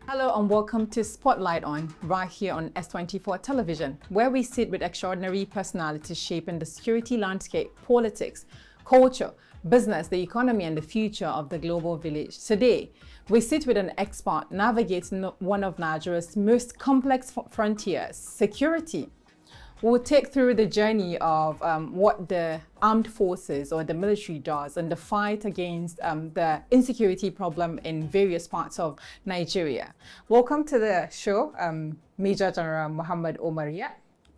Hello and welcome to Spotlight On, right here on S24 Television, where we sit with extraordinary personalities shaping the security landscape, politics, culture, business, the economy, and the future of the global village. Today, we sit with an expert navigating one of Nigeria's most complex frontiers, security. We'll take through the journey of what the armed forces or the military does and the fight against the insecurity problem in various parts of Nigeria. Welcome to the show, Major General Muhammad Umar.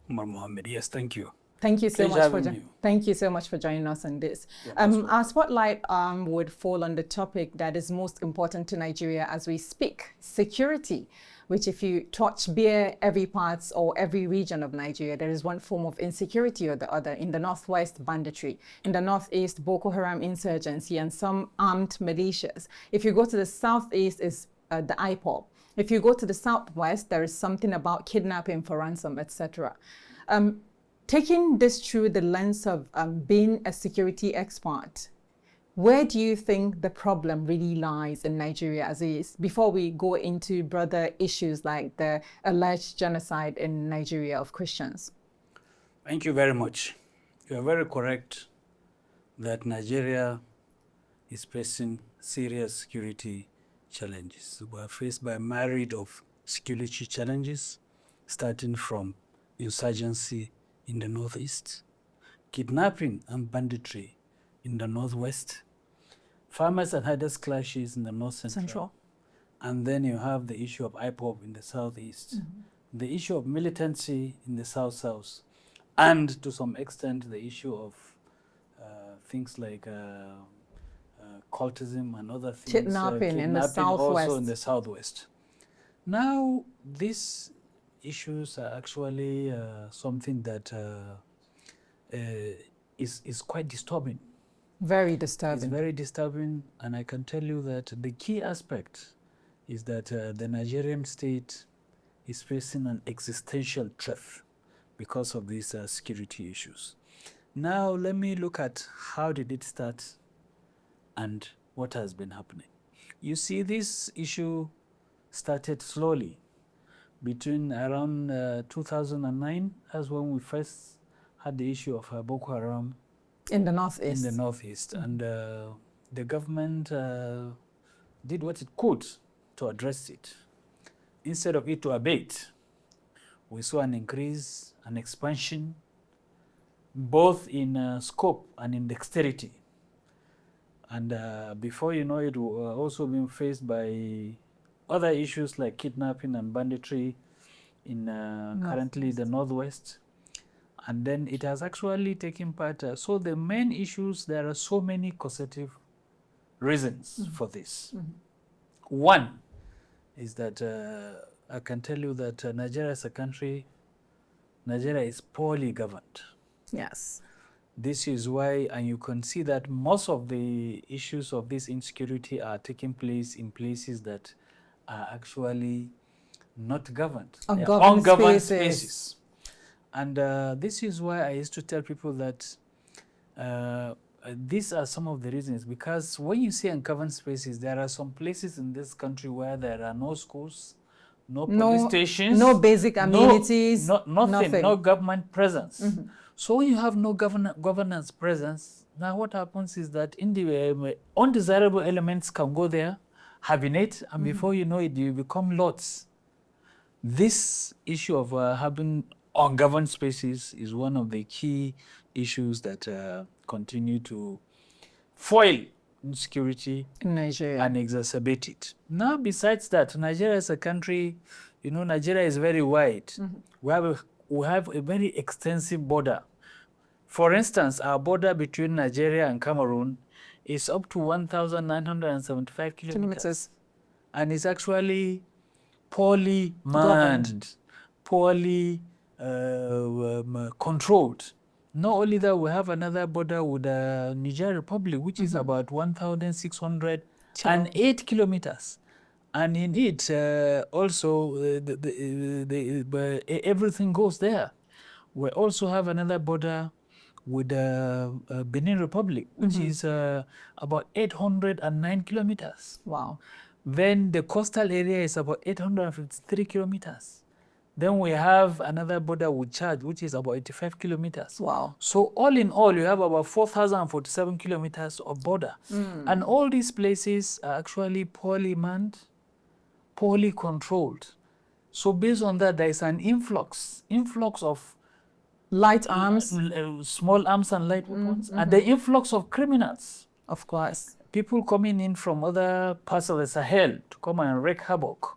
Umar Muhammad, yes, thank you. Thank you so Pleasure much thank you so much for joining us on this. Our spotlight would fall on the topic that is most important to Nigeria as we speak, security, which if you touch bear every part or every region of Nigeria, there is one form of insecurity or the other. In the northwest, banditry. In the northeast, Boko Haram insurgency and some armed militias. If you go to the southeast, is the IPOB. If you go to the southwest, there is something about kidnapping for ransom, etc. Taking this through the lens of being a security expert, where do you think the problem really lies in Nigeria as is, before we go into broader issues like the alleged genocide in Nigeria of Christians? Thank you very much. You are very correct that Nigeria is facing serious security challenges. We are faced by a myriad of security challenges, starting from insurgency in the northeast, kidnapping and banditry in the northwest, farmers and herders clashes in the north central. And then you have the issue of IPOB in the southeast, the issue of militancy in the south, and to some extent the issue of things like cultism and other things. Kidnapping in the southwest. Also in the southwest. Now, these issues are actually something that is quite disturbing. Very disturbing. It's very disturbing, and I can tell you that the key aspect is that the Nigerian state is facing an existential threat because of these security issues. Now, let me look at how did it start and what has been happening. You see, this issue started slowly. Between around 2009, as when we first had the issue of Boko Haram in the northeast. In the northeast, and the government did what it could to address it. Instead of it to abate, we saw an increase, an expansion, both in scope and in dexterity. And before you know it, we were also being faced by other issues like kidnapping and banditry in currently the northwest. And then it has actually taken part. So the main issues, there are so many causative reasons for this. One is that I can tell you that Nigeria as a country, Nigeria is poorly governed. Yes. This is why, and you can see that most of the issues of this insecurity are taking place in places that are actually not governed. Ungoverned spaces. And this is why I used to tell people that these are some of the reasons, because when you say ungoverned spaces, there are some places in this country where there are no schools, no police stations, no basic amenities, nothing, no government presence. So when you have no governance presence, now what happens is that undesirable elements can go there, hibernate, and before you know it, you become lots. This issue of having ungoverned spaces is one of the key issues that continue to foil insecurity in Nigeria and exacerbate it. Now, besides that, Nigeria as a country, you know, Nigeria is very wide. We have a very extensive border. For instance, our border between Nigeria and Cameroon is up to 1,975 kilometers. And it's actually poorly manned, poorly controlled. Not only that, we have another border with the Niger Republic, which is about 1,608 kilometers. And in it, also, everything goes there. We also have another border with the Benin Republic, which is about 809 kilometers. Wow. Then the coastal area is about 853 kilometers. Then we have another border with Chad, which is about 85 kilometers. Wow. So all in all, you have about 4,047 kilometers of border. And all these places are actually poorly manned, poorly controlled. So based on that, there is an influx of light arms, small arms and light weapons, and the influx of criminals. Of course. People coming in from other parts of the Sahel to come and wreak havoc.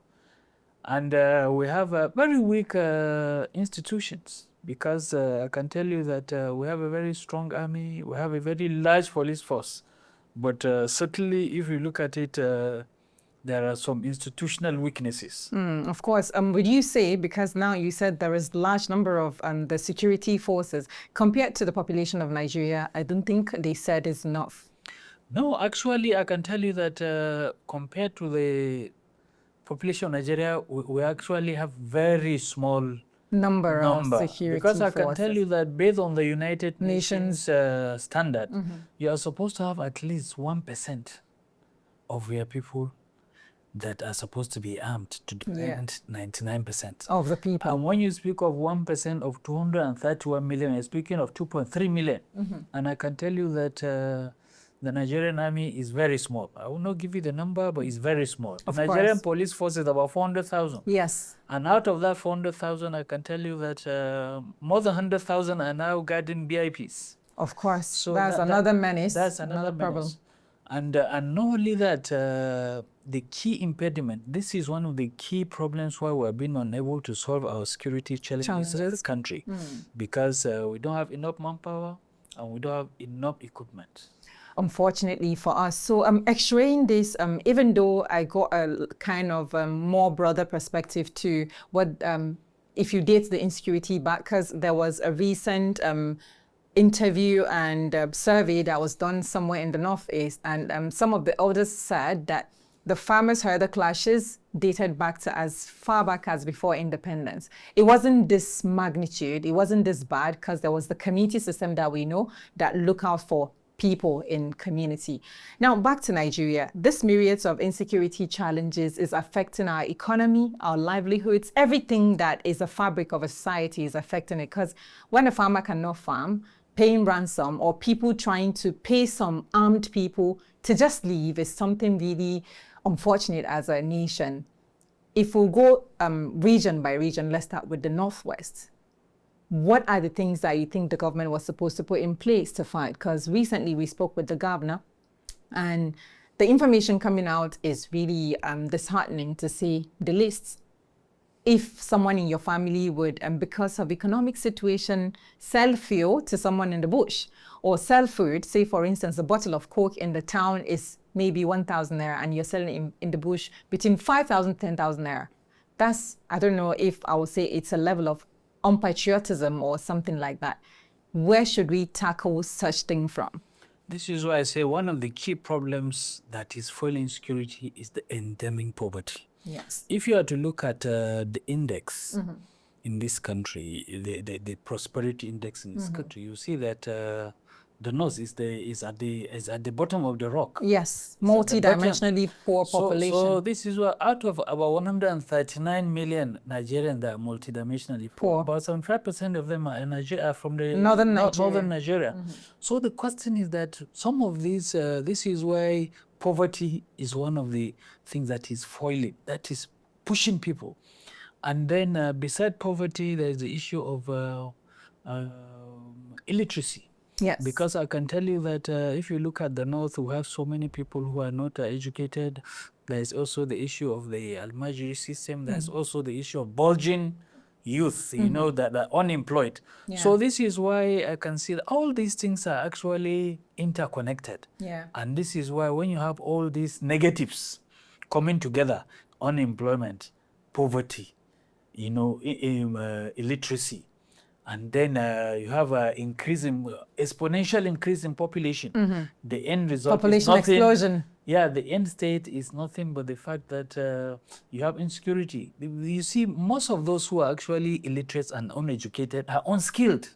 And we have very weak institutions, because I can tell you that we have a very strong army, we have a very large police force. But certainly, if you look at it, there are some institutional weaknesses. Of course. Would you say, because now you said there is large number of the security forces, compared to the population of Nigeria, I don't think they said is enough. No, actually, I can tell you that compared to the population of Nigeria, we actually have very small number of security because I forces. can tell you that based on the United Nations standard, you are supposed to have at least 1% of your people that are supposed to be armed to defend 99% of the people. And when you speak of 1% of 231 million, you're speaking of 2.3 million. And I can tell you that the Nigerian army is very small. I will not give you the number, but it's very small. Of Nigerian course. police force is about 400,000. Yes. And out of that 400,000, I can tell you that more than 100,000 are now guarding BIPs. Of course. So that's another menace. That's another problem. And not only that, the key impediment, this is one of the key problems why we're being unable to solve our security challenges in this country, because we don't have enough manpower and we don't have enough equipment. Unfortunately for us. So x-raying this, even though I got a kind of more broader perspective to what, if you date the insecurity back, because there was a recent interview and survey that was done somewhere in the Northeast, and some of the elders said that the farmers-herder clashes dated back to as far back as before independence. It wasn't this magnitude, it wasn't this bad, because there was the community system that we know that look out for people in community. Now, back to Nigeria, this myriad of insecurity challenges is affecting our economy, our livelihoods, everything that is a fabric of a society is affecting it. Because when a farmer cannot farm, paying ransom or people trying to pay some armed people to just leave is something really unfortunate as a nation. If we go region by region, let's start with the Northwest. What are the things that you think the government was supposed to put in place to fight? Because recently we spoke with the governor, and the information coming out is really disheartening to see the lists. If someone in your family would, because of economic situation, sell fuel to someone in the bush, or sell food, say for instance, a bottle of Coke in the town is maybe 1,000 naira and you're selling it in the bush between 5,000 and 10,000 naira. That's, I don't know if I would say it's a level of unpatriotism or something like that. Where should we tackle such thing from? This is why I say one of the key problems that is fueling insecurity is the endemic poverty. Yes. If you are to look at the index in this country, the prosperity index in this country, you see that the North is at the bottom of the rock. Yes, multi-dimensionally poor population. So this is what out of about 139 million Nigerians that are multi-dimensionally poor, about 75% of them are from the northern Nigeria. So the question is that some of these, this is why poverty is one of the things that is foiling, that is pushing people. And then beside poverty, there is the issue of illiteracy. Yes. Because I can tell you that if you look at the North, we have so many people who are not educated. There's also the issue of the Al-Majri system. There's also the issue of bulging youth, you know, that are unemployed. Yeah. So this is why I can see that all these things are actually interconnected. Yeah. And this is why when you have all these negatives coming together, unemployment, poverty, you know, illiteracy, and then you have an exponential increase in population. The end result is nothing. Explosion. Yeah, the end state is nothing but the fact that you have insecurity. You see, most of those who are actually illiterate and uneducated are unskilled.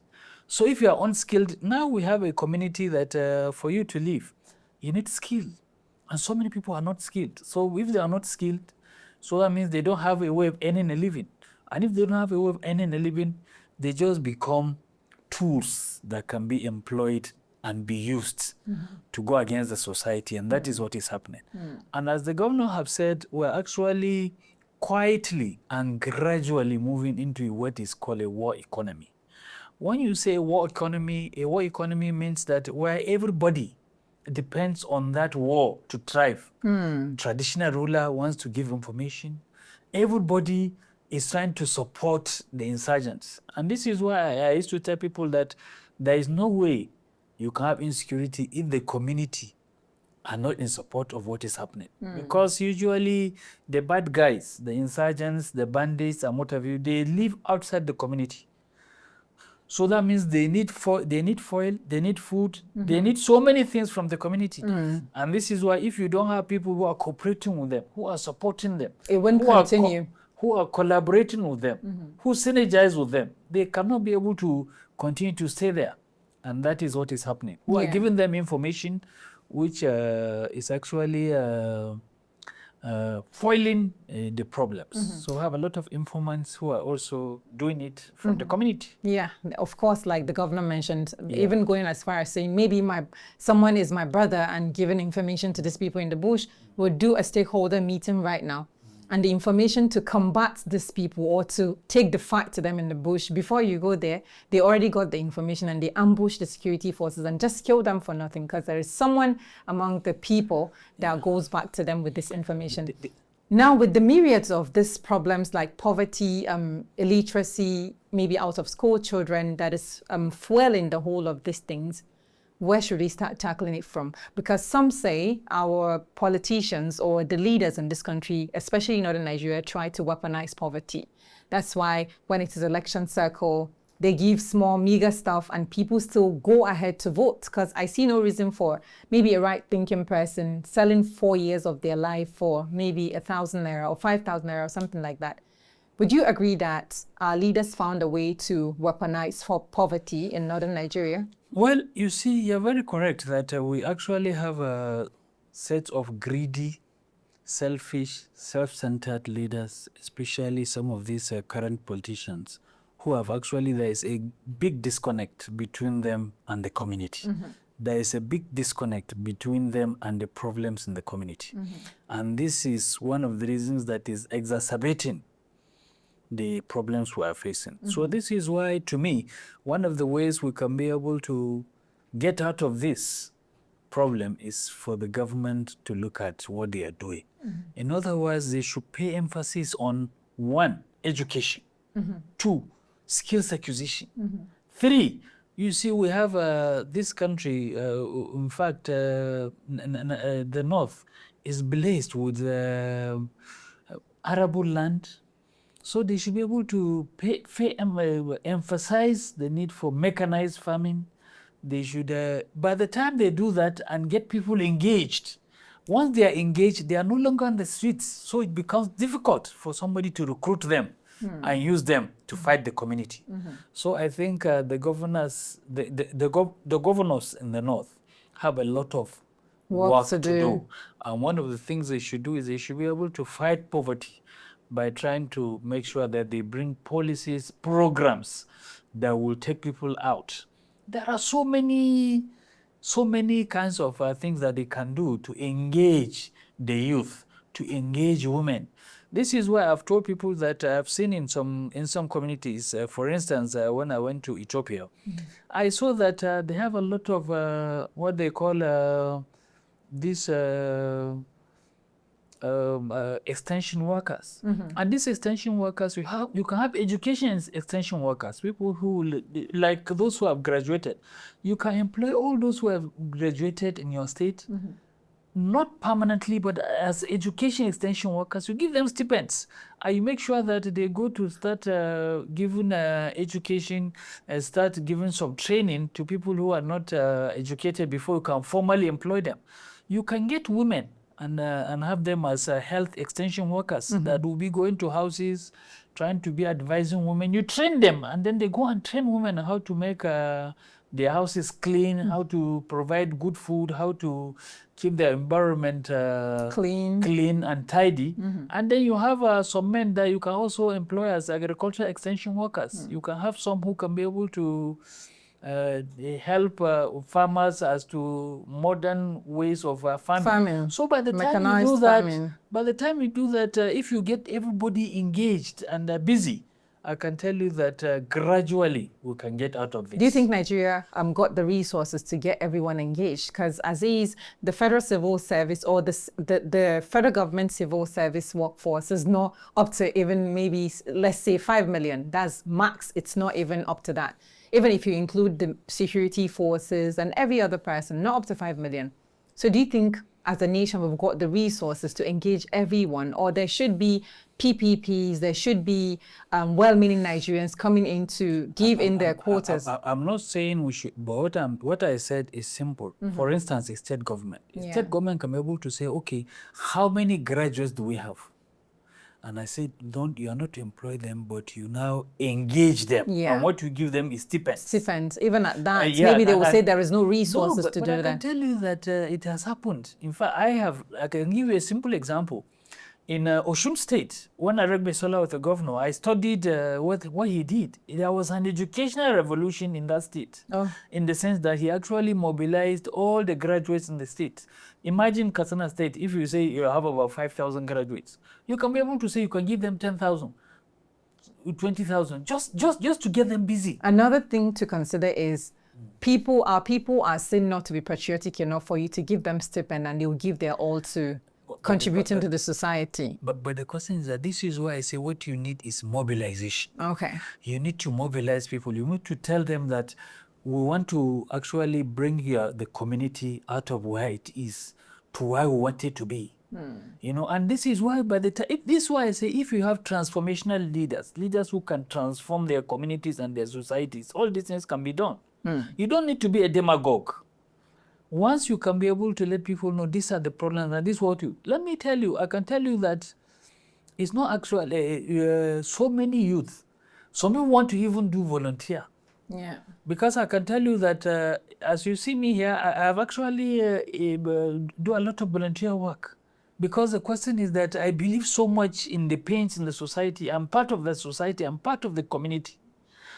So if you are unskilled, now we have a community that for you to live, you need skill. And so many people are not skilled. So if they are not skilled, so that means they don't have a way of earning a living. And if they don't have a way of earning a living, they just become tools that can be employed and be used to go against the society. And that is what is happening. And as the governor have said, we're actually quietly and gradually moving into what is called a war economy. When you say war economy, a war economy means that where everybody depends on that war to thrive. Traditional ruler wants to give information. Everybody is trying to support the insurgents. And this is why I used to tell people that there is no way you can have insecurity if the community are not in support of what is happening. Because usually the bad guys, the insurgents, the bandits, and what have you, they live outside the community. So that means they need foil, they need food, they need so many things from the community. And this is why if you don't have people who are cooperating with them, who are supporting them, it won't continue. Who are collaborating with them, who synergize with them, they cannot be able to continue to stay there. And that is what is happening. Who are giving them information which is actually foiling the problems. So we have a lot of informants who are also doing it from the community. Yeah, of course, like the governor mentioned, even going as far as saying maybe someone is my brother and giving information to these people in the bush. We'll do a stakeholder meeting right now. And the information to combat these people or to take the fight to them in the bush, before you go there, they already got the information and they ambush the security forces and just kill them for nothing because there is someone among the people that goes back to them with this information. Now, with the myriads of these problems like poverty, illiteracy, maybe out of school children that is fueling the whole of these things, where should we start tackling it from? Because some say our politicians or the leaders in this country, especially in northern Nigeria, try to weaponize poverty. That's why when it is election cycle, they give small, meager stuff and people still go ahead to vote. Because I see no reason for maybe a right-thinking person selling 4 years of their life for maybe 1,000 naira or 5,000 naira or something like that. Would you agree that our leaders found a way to weaponize for poverty in northern Nigeria? Well, you see, you're very correct that we actually have a set of greedy, selfish, self-centered leaders, especially some of these current politicians, who have actually, there is a big disconnect between them and the community. There is a big disconnect between them and the problems in the community. And this is one of the reasons that is exacerbating the problems we are facing. So this is why, to me, one of the ways we can be able to get out of this problem is for the government to look at what they are doing. In other words, they should pay emphasis on 1, education, 2, skills acquisition, 3, you see, we have this country, in fact, the north is blessed with arable land. So they should be able to emphasize the need for mechanized farming. They should, by the time they do that and get people engaged, once they are engaged, they are no longer on the streets. So it becomes difficult for somebody to recruit them and use them to fight the community. So I think the governors, the governors in the north have a lot of work to do. And one of the things they should do is they should be able to fight poverty by trying to make sure that they bring policies, programs that will take people out. There are so many kinds of things that they can do to engage the youth, to engage women. This is why I've told people that I've seen in some communities. For instance, when I went to Ethiopia, I saw that they have a lot of what they call these extension workers. And these extension workers, you can have education extension workers, people who, like those who have graduated. You can employ all those who have graduated in your state, not permanently, but as education extension workers. You give them stipends. You make sure that they go to start giving education, start giving some training to people who are not educated before you can formally employ them. You can get women and have them as health extension workers that will be going to houses, trying to be advising women. You train them, and then they go and train women how to make their houses clean, how to provide good food, how to keep their environment clean and tidy. And then you have some men that you can also employ as agricultural extension workers. You can have some who can be able to help farmers as to modern ways of farming. So by the time you do that, if you get everybody engaged and busy, I can tell you that gradually we can get out of this. Do you think Nigeria got the resources to get everyone engaged? Because Aziz, the federal civil service or the federal government civil service workforce is not up to even maybe, let's say, 5 million. That's max. It's not even up to that. Even if you include the security forces and every other person, not up to 5 million. So do you think as a nation we've got the resources to engage everyone, or there should be PPPs, there should be well-meaning Nigerians coming in to give in their quotas? I'm not saying we should, but what I said is simple. For instance, a state government. A state government can be able to say, okay, how many graduates do we have? And I said, you are not to employ them, but you now engage them. And what you give them is stipends. Stipends. Even at that, maybe they will say there is no resources to do that. I can tell you that it has happened. In fact, I can give you a simple example. In Osun State, when Aregbesola was the governor, I studied what he did. There was an educational revolution in that state, in the sense that he actually mobilized all the graduates in the state. Imagine Katsina State, if you say you have about 5,000 graduates, you can be able to say you can give them 10,000, 20,000, just to get them busy. Another thing to consider is people are seen not to be patriotic enough for you to give them stipend, and they will give their all to contributing to the society. But the question is that this is why I say what you need is mobilization. Okay. You need to mobilize people. You need to tell them that we want to actually bring here the community out of where it is to where we want it to be. You know, and this is why this is why I say if you have transformational leaders who can transform their communities and their societies, all these things can be done. You don't need to be a demagogue. Once you can be able to let people know these are the problems and this is what you... Let me tell you, I can tell you that it's not actually so many youth. Some people want to even do volunteer. Yeah. Because I can tell you that as you see me here, I have actually do a lot of volunteer work. Because the question is that I believe so much in the pains in the society. I'm part of the society. I'm part of the community.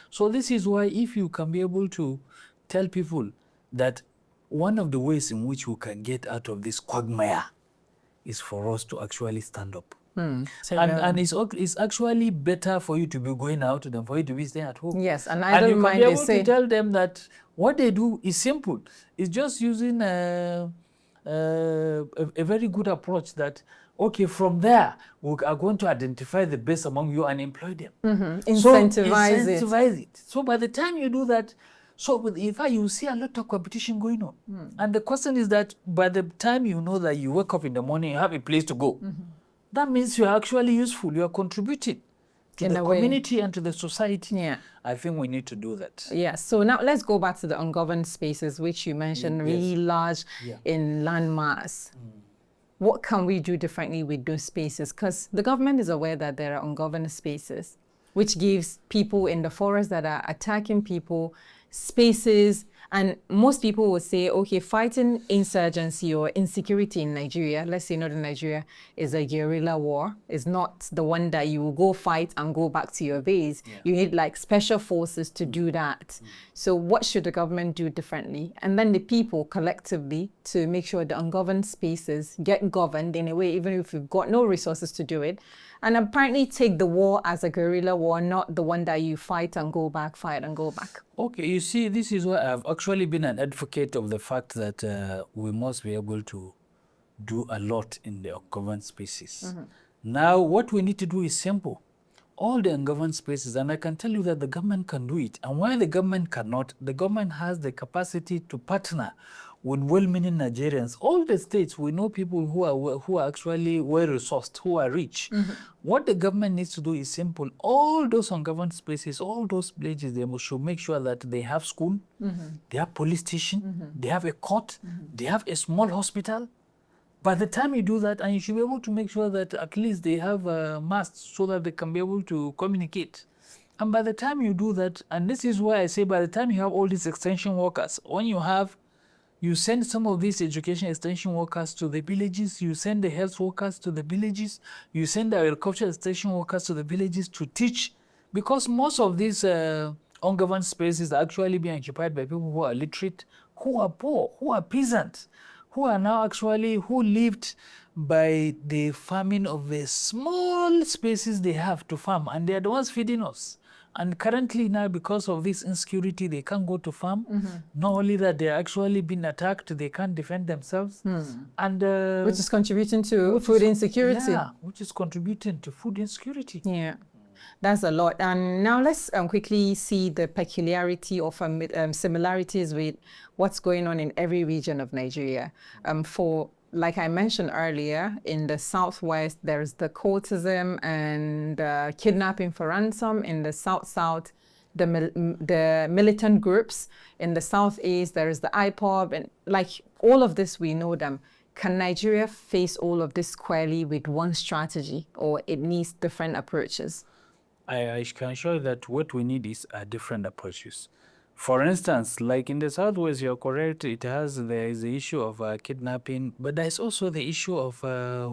So this is why if you can be able to tell people that one of the ways in which we can get out of this quagmire is for us to actually stand up. And it's actually better for you to be going out than for you to be staying at home. Yes, and I don't mind they say. To tell them that what they do is simple. It's just using a very good approach that, okay, from there, we are going to identify the best among you and employ them. Incentivize it. So by the time you do that, in fact, you see a lot of competition going on. And the question is that by the time you know that you wake up in the morning, you have a place to go, that means you are actually useful. You are contributing to the community and to the society. Yeah. I think we need to do that. Yeah. So now let's go back to the ungoverned spaces, which you mentioned really large in landmass. What can we do differently with those spaces? Because the government is aware that there are ungoverned spaces, which gives people in the forest that are attacking people spaces. And most people will say, okay, fighting insurgency or insecurity in Nigeria, let's say northern Nigeria, is a guerrilla war. It's not the one that you will go fight and go back to your base. You need like special forces to do that. So what should the government do differently? And then the people collectively to make sure the ungoverned spaces get governed in a way, even if you've got no resources to do it. And apparently take the war as a guerrilla war, not the one that you fight and go back, fight and go back. Okay, you see, this is why I've actually been an advocate of the fact that we must be able to do a lot in the ungoverned spaces. Now, what we need to do is simple. All the ungoverned spaces, and I can tell you that the government can do it. And why the government cannot, the government has the capacity to partner with well-meaning Nigerians. All the states, we know people who are actually well-resourced, who are rich. What the government needs to do is simple. All those ungoverned spaces, all those villages, they should make sure that they have school, they have police station, they have a court, they have a small hospital. By the time you do that, and you should be able to make sure that at least they have masts so that they can be able to communicate. And by the time you do that, and this is why I say by the time you have all these extension workers, when you send some of these education extension workers to the villages, you send the health workers to the villages, you send the agriculture extension workers to the villages to teach, because most of these ungoverned spaces are actually being occupied by people who are literate, who are poor, who are peasants, who are now who lived by the farming of the small spaces they have to farm, and they are the ones feeding us. And currently now, because of this insecurity, they can't go to farm. Not only that, they're actually being attacked, they can't defend themselves. And which is contributing to food insecurity. Yeah, which is contributing to food insecurity. Yeah, that's a lot. And now let's quickly see the peculiarity or similarities with what's going on in every region of Nigeria. Like I mentioned earlier, in the southwest, there's the cultism and kidnapping for ransom. In the south, the militant groups. In the southeast, there is the IPOB. And like all of this, we know them. Can Nigeria face all of this squarely with one strategy, or it needs different approaches? I can assure you that what we need is different approaches. For instance, like in the southwest, you're correct, there is the issue of kidnapping, but there's also the issue of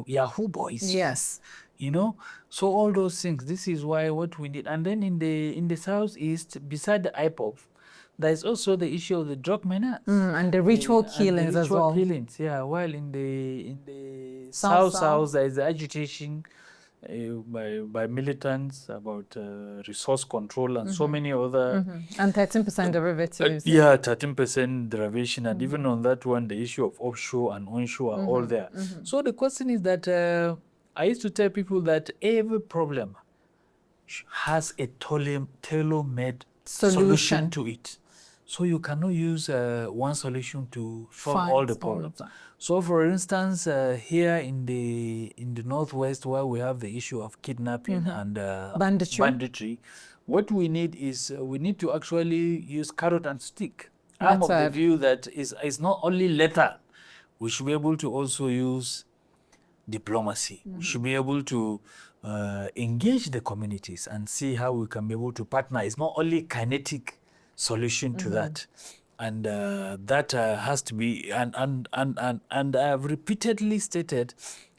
Yahoo boys. Yes. You know, so all those things, this is what we need. And then in the southeast, beside the IPOP, there's also the issue of the drug menace. And the ritual killings as well. Killings, yeah. While in the south, there is the agitation by militants about resource control and so many other. And 13% derivatives. 13% derivation. And even on that one, the issue of offshore and onshore are all there. So the question is that I used to tell people that every problem has a tailor-made solution to it. So you cannot use one solution to solve all the problems. So, for instance, here in the northwest, where we have the issue of kidnapping and banditry, what we need is we need to actually use carrot and stick. I'm of the view that is not only lethal. We should be able to also use diplomacy. We should be able to engage the communities and see how we can be able to partner. It's not only kinetic solution to that, and that has to be. And I have repeatedly stated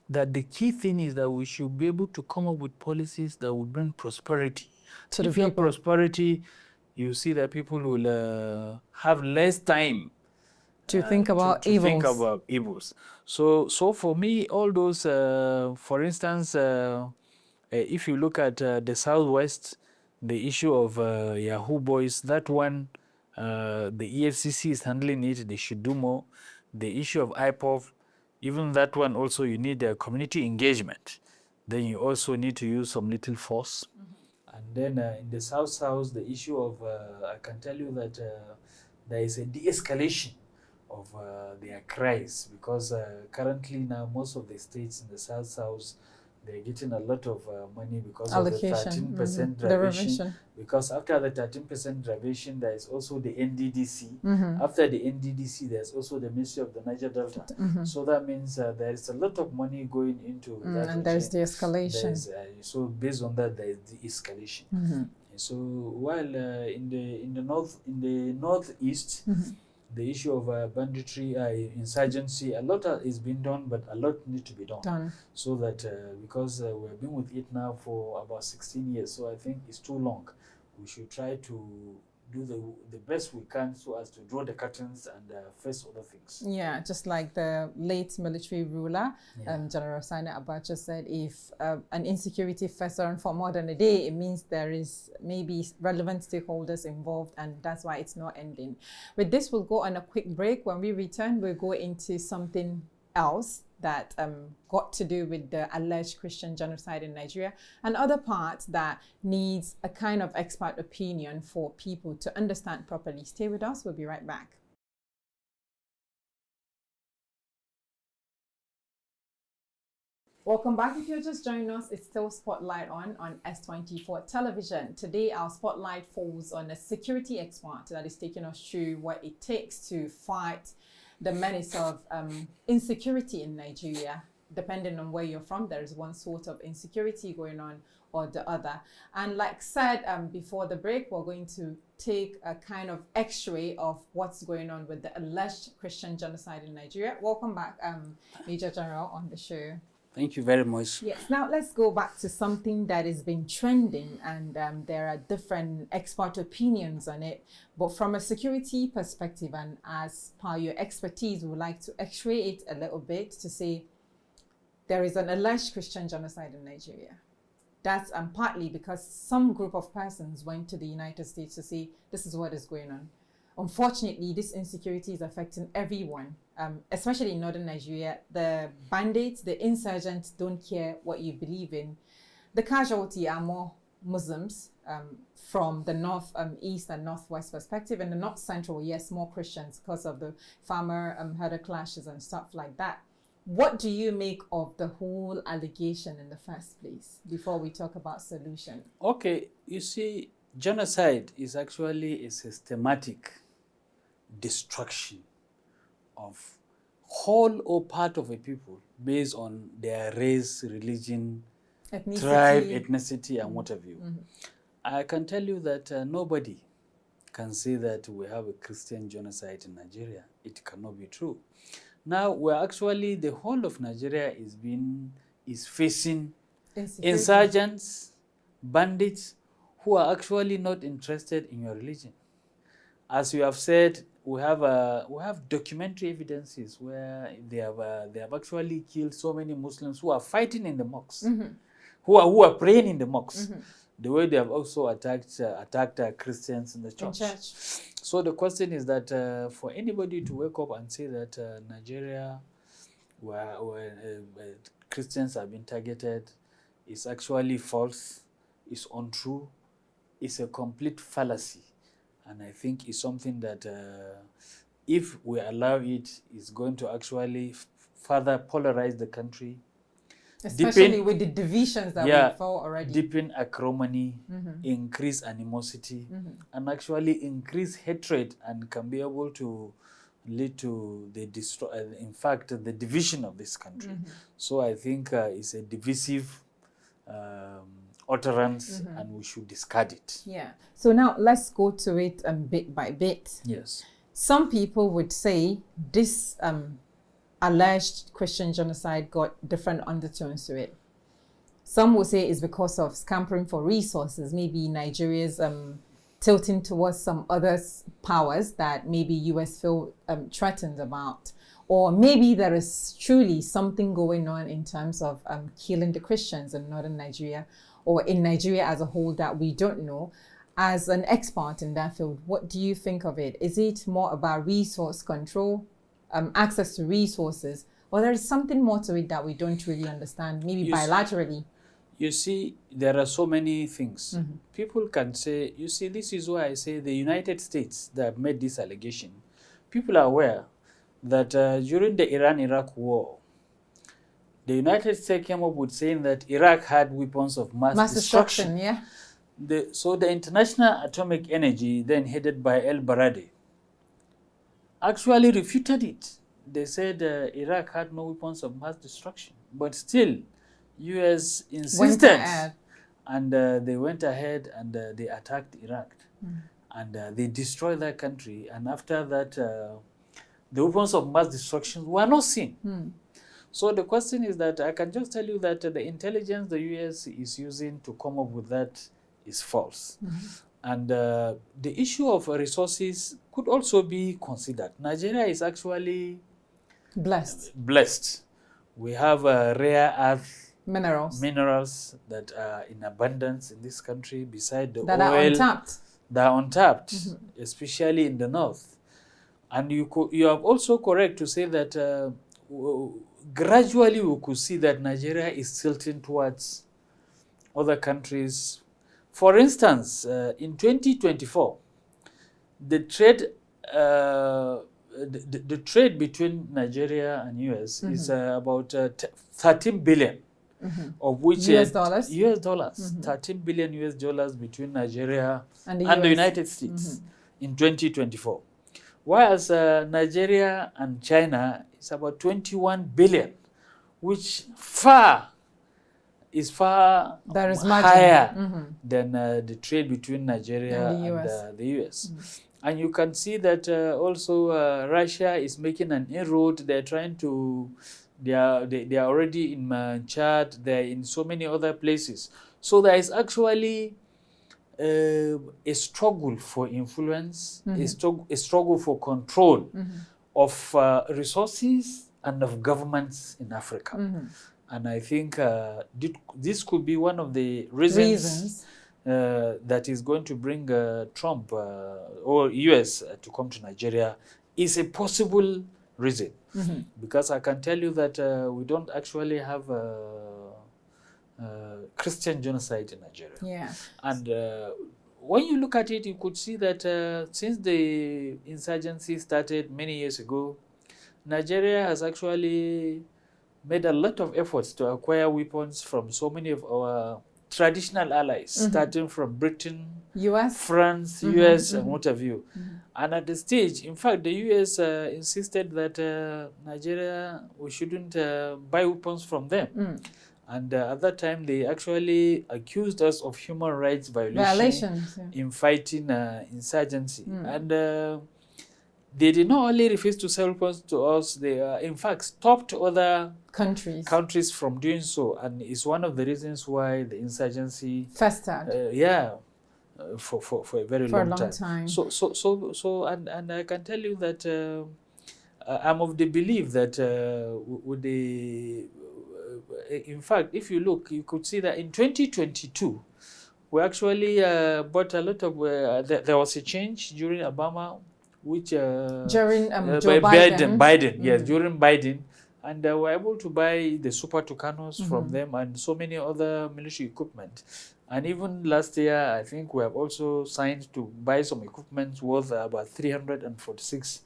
that the key thing is that we should be able to come up with policies that will bring prosperity. So if you have prosperity, you see that people will have less time to think about evils. So for me, all those, for instance, if you look at the southwest, the issue of Yahoo boys, that one, the EFCC is handling it. They should do more. The issue of IPOV, even that one also, you need community engagement. Then you also need to use some little force. And then in the south, the issue of, I can tell you that there is a de-escalation of their cries, because currently now most of the states in the south, they're getting a lot of money because allocation. Of the 13% derivation. Because after the 13% derivation, there is also the NDDC. After the NDDC, there's also the Ministry of the Niger Delta. So that means there is a lot of money going into that. And there's the escalation. So based on that, there is the escalation. So while in the northeast, the issue of banditry, insurgency, a lot is being done, but a lot needs to be done. So that because we've been with it now for about 16 years, so I think it's too long. We should try to do the best we can so as to draw the curtains and face other things. Yeah, just like the late military ruler, General Sani Abacha said, if an insecurity festers for more than a day, it means there is maybe relevant stakeholders involved, and that's why it's not ending. With this, we'll go on a quick break. When we return, we'll go into something else that got to do with the alleged Christian genocide in Nigeria, and other parts that needs a kind of expert opinion for people to understand properly. Stay with us, we'll be right back. Welcome back. If you're just joining us, it's still Spotlight on S24 television. Today, our spotlight falls on a security expert that is taking us through what it takes to fight the menace of insecurity in Nigeria. Depending on where you're from, there is one sort of insecurity going on or the other. And like said before the break, we're going to take a kind of x-ray of what's going on with the alleged Christian genocide in Nigeria. Welcome back, Major General, on the show. Thank you very much. Yes, now let's go back to something that has been trending, and there are different expert opinions on it. But from a security perspective, and as per your expertise, we would like to x-ray it a little bit to say there is an alleged Christian genocide in Nigeria. That's partly because some group of persons went to the United States to say, this is what is going on. Unfortunately, this insecurity is affecting everyone, especially in northern Nigeria. The bandits, the insurgents don't care what you believe in. The casualty are more Muslims from the north, east and northwest perspective. In the north central, yes, more Christians because of the farmer-herder clashes and stuff like that. What do you make of the whole allegation in the first place before we talk about solution? Okay, you see, genocide is actually a systematic destruction of whole or part of a people based on their race, religion, Ethnicity. tribe, ethnicity, and what have you. I can tell you that nobody can say that we have a Christian genocide in Nigeria. It cannot be true. Now, we're actually, the whole of Nigeria is facing insurgents, bandits, who are actually not interested in your religion. As you have said, we have documentary evidences where they have actually killed so many Muslims who are fighting in the mosques, who are praying in the mosques. The way they have also attacked Christians in the church. So the question is that for anybody to wake up and say that Nigeria, where Christians have been targeted, is actually false, is untrue, is a complete fallacy. And I think it's something that if we allow it, is going to actually further polarize the country. Especially with the divisions that we fought already. Deepen acrimony, increase animosity, and actually increase hatred, and can be able to lead to the the division of this country. So I think it's a divisive utterance, and we should discard it. Yeah. So now let's go to it bit by bit. Yes. Some people would say this alleged Christian genocide got different undertones to it. Some will say it's because of scampering for resources. Maybe Nigeria's tilting towards some other powers that maybe US feel threatened about. Or maybe there is truly something going on in terms of killing the Christians in northern Nigeria, or in Nigeria as a whole, that we don't know. As an expert in that field, what do you think of it? Is it more about resource control, access to resources, or there is something more to it that we don't really understand, maybe bilaterally? You see, there are so many things. People can say, you see, this is why I say the United States that made this allegation. People are aware that during the Iran-Iraq war, the United States came up with saying that Iraq had weapons of mass destruction. So the International Atomic Energy, then headed by El-Baradei, actually refuted it. They said Iraq had no weapons of mass destruction, but still, US insisted, and they went ahead and they attacked Iraq, and they destroyed that country. And after that, the weapons of mass destruction were not seen. So the question is that I can just tell you that the intelligence the US is using to come up with that is false. And the issue of resources could also be considered. Nigeria is actually blessed. We have rare earth minerals that are in abundance in this country, beside the oil. That are untapped, especially in the north. And you are also correct to say that gradually we could see that Nigeria is tilting towards other countries. For instance, in 2024, the trade between Nigeria and US is about 13 billion, of which US dollars, 13 billion US dollars between Nigeria and the United States in 2024. Whereas Nigeria and China is about 21 billion, which far is far There is higher than the trade between Nigeria and and the US. And you can see that also Russia is making an inroad. They're trying to, they are already in Chad, they're in so many other places. So there is actually a struggle for influence, a struggle for control of resources and of governments in Africa. And I think this could be one of the reasons that is going to bring Trump or US to come to Nigeria is a possible reason. Because I can tell you that we don't actually have Christian genocide in Nigeria. Yeah. And when you look at it, you could see that since the insurgency started many years ago, Nigeria has actually made a lot of efforts to acquire weapons from so many of our traditional allies, starting from Britain, US, France, US, and what have you. And at the stage, in fact, the US insisted that Nigeria, we shouldn't buy weapons from them. And at that time, they actually accused us of human rights violations in fighting insurgency. And they did not only refuse to sell weapons to us, they in fact stopped other countries from doing so. And it's one of the reasons why the insurgency festered. For a very long time. So and I can tell you that I'm of the belief that with the in fact, if you look, you could see that in 2022, we actually bought a lot of. There was a change during Obama, which during Joe Biden, yes, during Biden, and we were able to buy the Super Tucanos from them and so many other military equipment. And even last year, I think we have also signed to buy some equipment worth about $346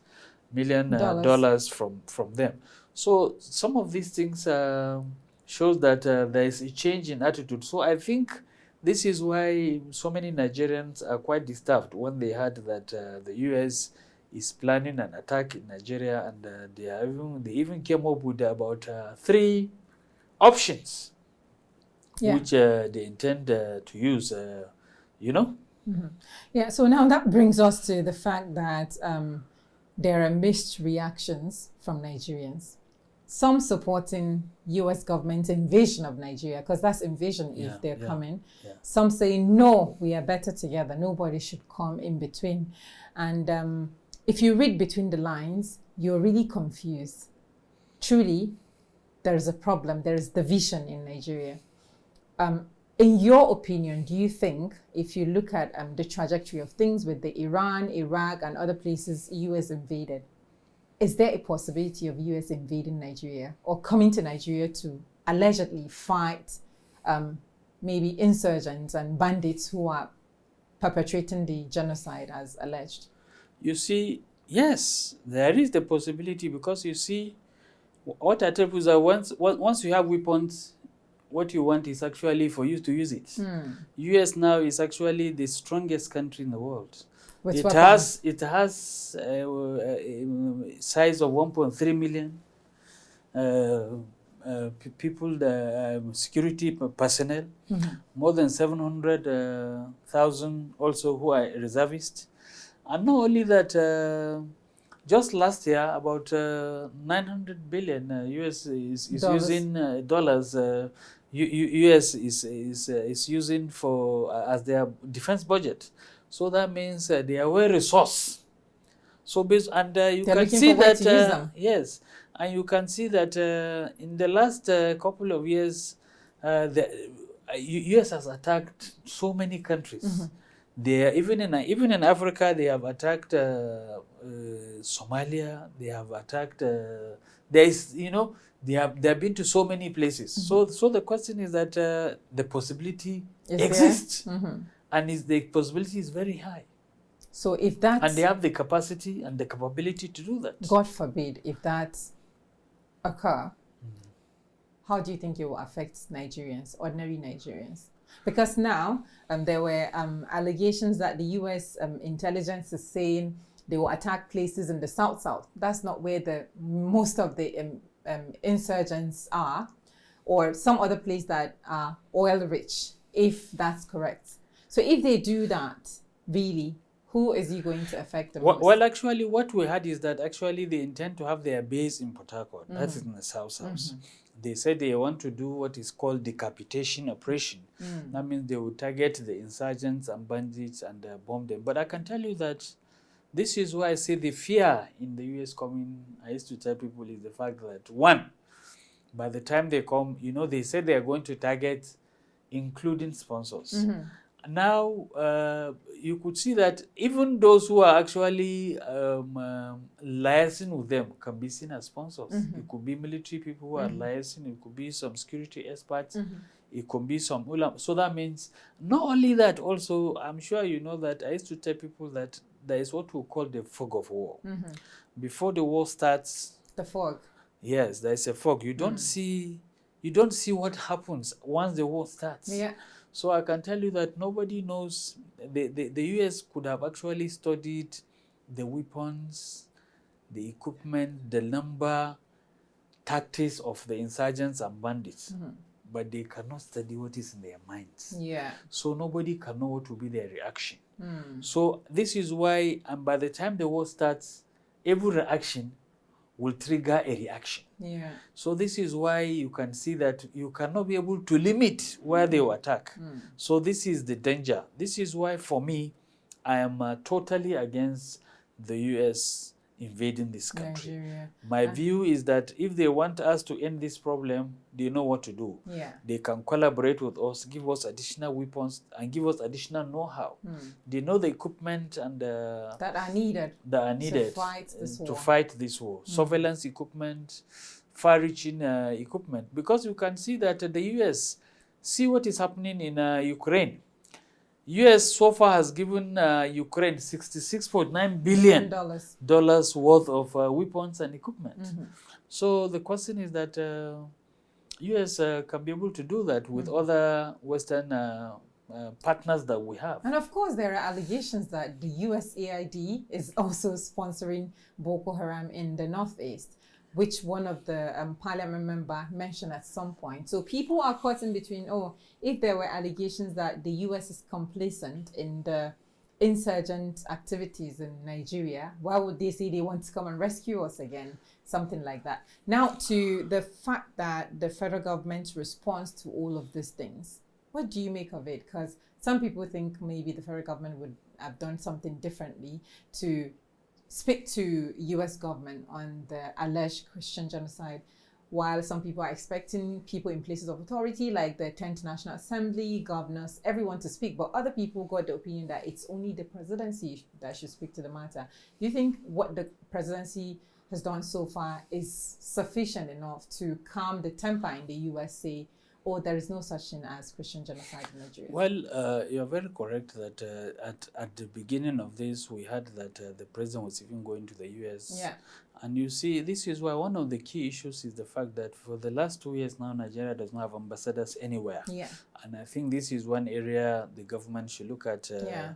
million from them. So some of these things shows that there is a change in attitude. So I think this is why so many Nigerians are quite disturbed when they heard that the US is planning an attack in Nigeria, and they even came up with about 3 options which they intend to use, you know. Yeah, so now that brings us to the fact that there are mixed reactions from Nigerians. Some supporting US government's invasion of Nigeria, because that's invasion if they're coming. Some saying, no, we are better together. Nobody should come in between. And if you read between the lines, you're really confused. Truly, there is a problem. There is division in Nigeria. In your opinion, do you think, if you look at the trajectory of things with the Iran, Iraq, and other places US invaded, is there a possibility of US invading Nigeria or coming to Nigeria to allegedly fight maybe insurgents and bandits who are perpetrating the genocide as alleged? You see, yes, there is the possibility, because you see, what I tell you is that once you have weapons, what you want is actually for you to use it. US now is actually the strongest country in the world. It has a size of 1.3 million people, security personnel, more than 700,000 also who are reservists. And not only that, just last year, about 900 billion US is using dollars. US is using for as their defense budget. So that means they are well resourced. So based, and you can see that yes, and you can see that in the last couple of years, the US has attacked so many countries. They are, even in Africa, they have attacked Somalia. They have attacked. They have been to so many places. So the question is that the possibility exists, and the possibility is very high. So if that, and they have the capacity and the capability to do that. God forbid, if that occur, how do you think it will affect Nigerians, ordinary Nigerians? Because now there were allegations that the US intelligence is saying they will attack places in the South. That's not where most of the insurgents are. or some other place that are oil rich, if that's correct. So if they do that, really, who is he going to affect the most? Well, actually, what we had is that actually they intend to have their base in Port Harcourt. That is in the South. They said they want to do what is called decapitation operation. That means they will target the insurgents and bandits and bomb them. But I can tell you that this is why I say the fear in the US coming, I used to tell people, is the fact that, one, by the time they come, they said they are going to target including sponsors. Now, you could see that even those who are actually liaising with them can be seen as sponsors. It could be military people who are liaising, it could be some security experts, it could be some ulama. So that means, not only that, also, I'm sure you know that I used to tell people that there is what we call the fog of war. Before the war starts... The fog. Yes, there is a fog. You don't see what happens once the war starts. Yeah. So I can tell you that nobody knows. The US could have actually studied the weapons, the equipment, the number, tactics of the insurgents and bandits. But they cannot study what is in their minds. Yeah. So nobody can know what will be their reaction. So this is why, and by the time the war starts, every reaction will trigger a reaction. Yeah. So this is why you can see that you cannot be able to limit where they will attack. So this is the danger. This is why, for me, I am totally against the US invading this country. Nigeria. My view is that if they want us to end this problem, they know what to do. Yeah. They can collaborate with us, give us additional weapons, and give us additional know-how. They know the equipment and that are needed to fight this war. Surveillance equipment, far-reaching equipment. Because you can see that the US, see what is happening in Ukraine. US so far has given Ukraine $66.9 billion worth of weapons and equipment. So the question is that US can be able to do that with other Western partners that we have. And of course, there are allegations that the USAID is also sponsoring Boko Haram in the Northeast, which one of the parliament member mentioned at some point. So people are caught in between, if there were allegations that the US is complacent in the insurgent activities in Nigeria, why would they say they want to come and rescue us again? Something like that. Now, to the fact that the federal government responds to all of these things, what do you make of it? Because some people think maybe the federal government would have done something differently to speak to US government on the alleged Christian genocide, while some people are expecting people in places of authority like the 10th National Assembly, governors, everyone to speak. But other people got the opinion that it's only the presidency that should speak to the matter. Do you think what the presidency has done so far is sufficient enough to calm the temper in the USA, or there is no such thing as Christian genocide in Nigeria? Well, you're very correct that at the beginning of this, we heard that the president was even going to the US. Yeah. And you see, this is why one of the key issues is the fact that for the last 2 years now, Nigeria does not have ambassadors anywhere. Yeah. And I think this is one area the government should look at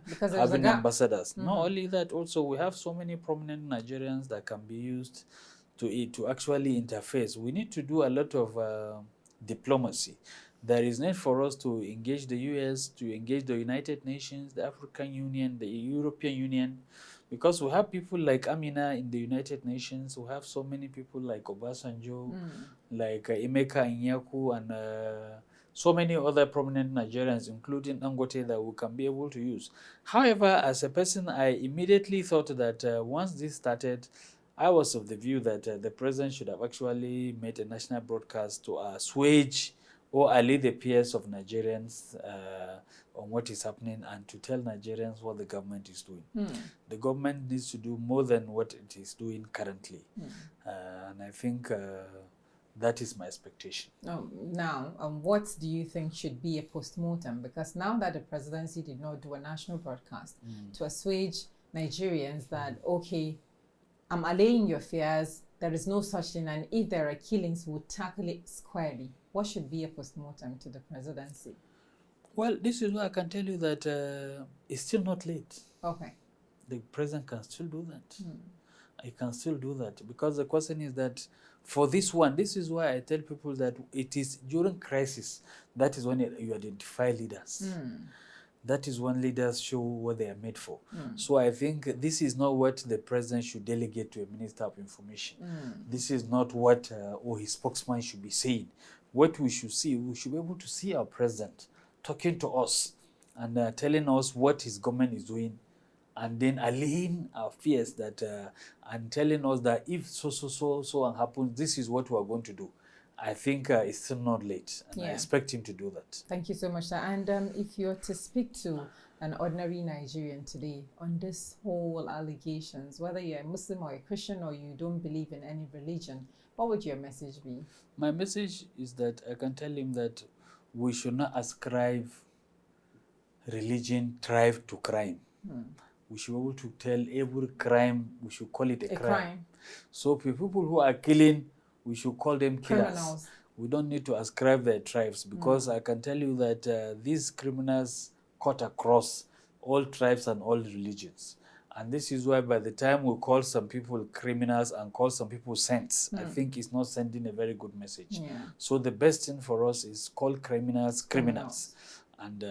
because having ambassadors. Not only that, also we have so many prominent Nigerians that can be used to actually interface. We need to do a lot of diplomacy. There is need for us to engage the US, to engage the United Nations, the African Union, the European Union, because we have people like Amina in the United Nations. We have so many people like Obasanjo, like Emeka Inyaku, and so many other prominent Nigerians, including Dangote, that we can be able to use. However, as a person, I immediately thought that once this started, I was of the view that the president should have actually made a national broadcast to assuage or allay the fears of Nigerians on what is happening, and to tell Nigerians what the government is doing. The government needs to do more than what it is doing currently. And I think that is my expectation. Now, what do you think should be a postmortem? Because now that the presidency did not do a national broadcast to assuage Nigerians that, okay, I'm allaying your fears, there is no such thing, and if there are killings, we'll tackle it squarely. What should be a postmortem to the presidency? Well, this is why I can tell you that it's still not late. Okay. The president can still do that. He can still do that, because the question is that For this one, this is why I tell people that it is during crisis, that is when you identify leaders. That is when leaders show what they are made for. So I think this is not what the president should delegate to a minister of information. This is not what or his spokesman should be saying. What we should see, we should be able to see our president talking to us and telling us what his government is doing, and then allaying our fears that and telling us that if so happens, this is what we are going to do. I think it's still not late, and I expect him to do that. Thank you so much, sir. And if you're to speak to an ordinary Nigerian today on this whole allegations, whether you're a Muslim or a Christian or you don't believe in any religion, what would your message be? My message is that I can tell him that we should not ascribe religion, tribe to crime. We should be able to tell every crime, we should call it a crime. So for people who are killing, we should call them killers. Criminals. We don't need to ascribe their tribes, because I can tell you that these criminals cut across all tribes and all religions. And this is why by the time we call some people criminals and call some people saints, I think it's not sending a very good message. So the best thing for us is call criminals criminals. And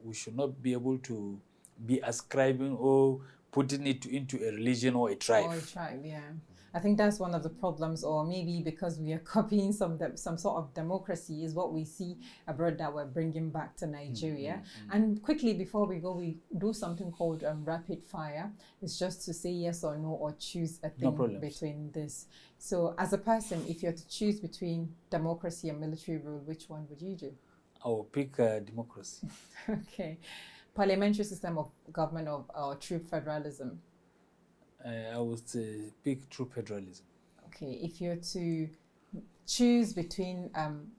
we should not be able to be ascribing or putting it into a religion or a tribe. Or a tribe, I think that's one of the problems, or maybe because we are copying some sort of democracy is what we see abroad that we're bringing back to Nigeria. And quickly, before we go, we do something called rapid fire. It's just to say yes or no, or choose a thing between this. So as a person, if you're to choose between democracy and military rule, which one would you do? I will pick democracy. Okay. Parliamentary system of government or true federalism? I would pick true federalism. Okay, if you're to choose between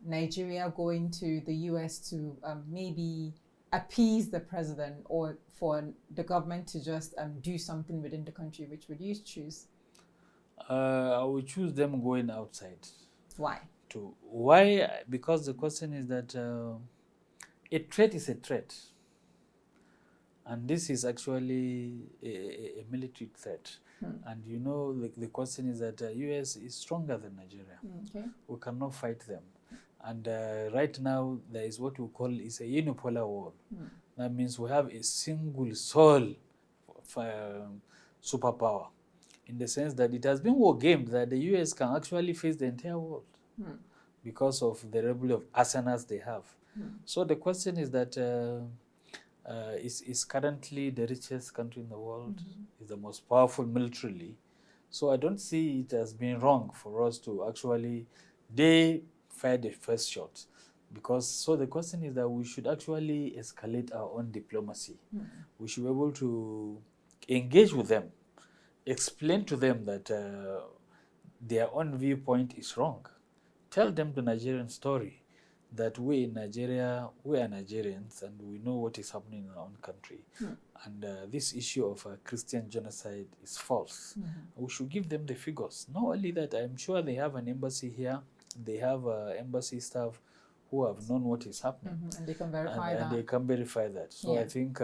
Nigeria going to the US to maybe appease the president, or for the government to just do something within the country, which would you choose? I would choose them going outside. Why? Why? Because the question is that a threat is a threat. And this is actually a military threat. And you know, the question is that US is stronger than Nigeria. We cannot fight them. And right now, there is what we call is a unipolar war. That means we have a single sole superpower, in the sense that it has been war gamed that the US can actually face the entire world because of the level of arsenals they have. So the question is that is currently the richest country in the world, is the most powerful militarily. So I don't see it as being wrong for us to actually, they fire the first shot. Because, so the question is that we should actually escalate our own diplomacy. We should be able to engage with them, explain to them that their own viewpoint is wrong. Tell them the Nigerian story, that we in Nigeria, we are Nigerians and we know what is happening in our own country. And this issue of Christian genocide is false. We should give them the figures. Not only that, I'm sure they have an embassy here. They have embassy staff who have known what is happening. And they can verify that. And they can verify that. So I think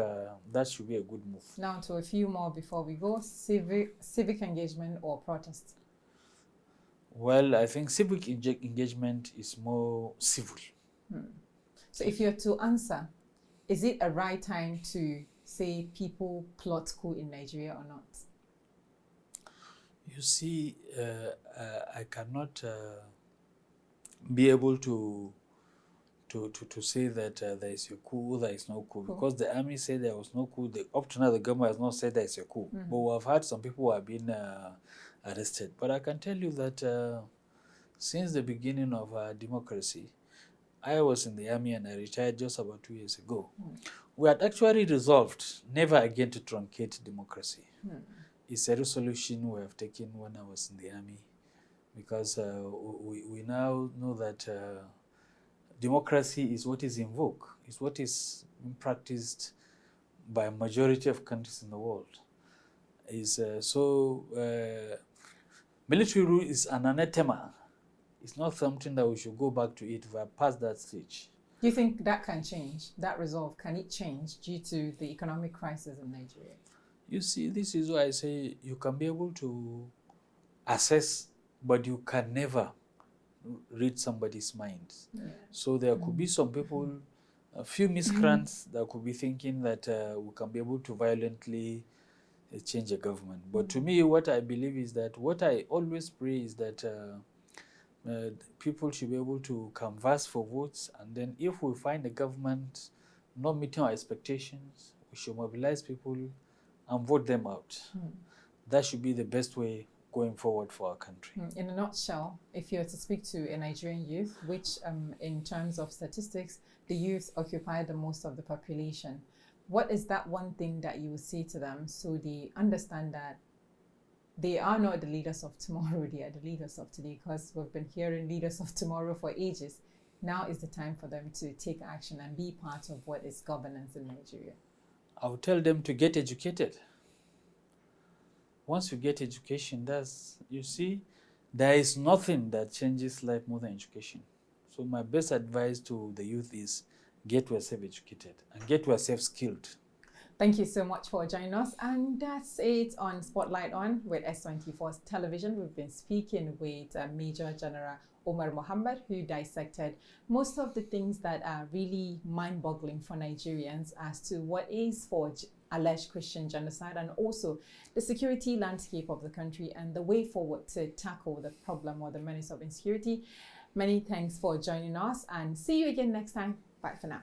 that should be a good move. Now to a few more before we go. Civic engagement or protest? Well, I think civic engagement is more civil. So if you're to answer, is it a right time to say people plot coup in Nigeria or not? You see, I cannot be able to say that there is a coup, there is no coup, because the army said there was no coup. Up to now, the government has not said there is a coup. But we have had some people who have been arrested. But I can tell you that since the beginning of democracy, I was in the army and I retired just about 2 years ago. We had actually resolved never again to truncate democracy. It's a resolution we have taken when I was in the army, because we now know that democracy is what is in vogue, is what is being practiced by a majority of countries in the world. Military rule is an anathema. It's not something that we should go back to it. We are past that stage. Do you think that can change, that resolve? Can it change due to the economic crisis in Nigeria? You see, this is why I say you can be able to assess but you can never read somebody's mind. Yeah. So there could be some people, a few miscreants that could be thinking that we can be able to violently change a government. But to me, what I believe is that, what I always pray is that people should be able to canvass for votes, and then if we find the government not meeting our expectations, we should mobilize people and vote them out. That should be the best way going forward for our country. In a nutshell, if you were to speak to a Nigerian youth, which in terms of statistics, the youth occupy the most of the population, what is that one thing that you would say to them so they understand that they are not the leaders of tomorrow, they are the leaders of today? Because we've been hearing leaders of tomorrow for ages. Now is the time for them to take action and be part of what is governance in Nigeria. I would tell them to get educated. Once you get education, you see, there is nothing that changes life more than education. So my best advice to the youth is get yourself educated and get yourself skilled. Thank you so much for joining us. And that's it on Spotlight On with S24 Television. We've been speaking with Major General Umar Muhammad, who dissected most of the things that are really mind-boggling for Nigerians as to what is forged alleged Christian genocide, and also the security landscape of the country and the way forward to tackle the problem or the menace of insecurity. Many thanks for joining us, and see you again next time. Bye for now.